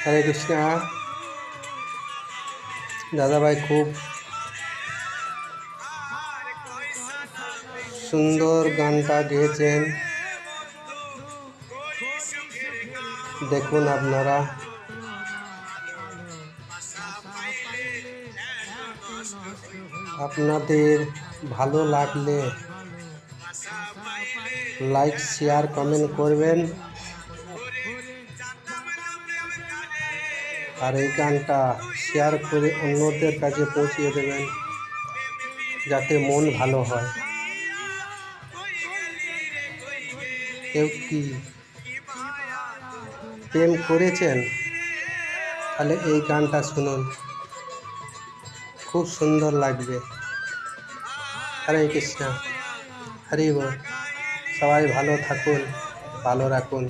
হরে কৃষ্ণা। দাদাভাই খুব সুন্দর গানটা গেয়েছেন, দেখুন আপনারা। আপনাদের ভালো লাগলে লাইক শেয়ার কমেন্ট করবেন, আর এই গানটা শেয়ার করে অন্যদের কাছে পৌঁছিয়ে দেবেন যাতে মন ভালো হয়। কেউ কি প্রেম করেছেন তাহলে এই গানটা শুনুন, খুব সুন্দর লাগবে। হরে কৃষ্ণ, হরি বল। সবাই ভালো থাকুন, ভালো রাখুন।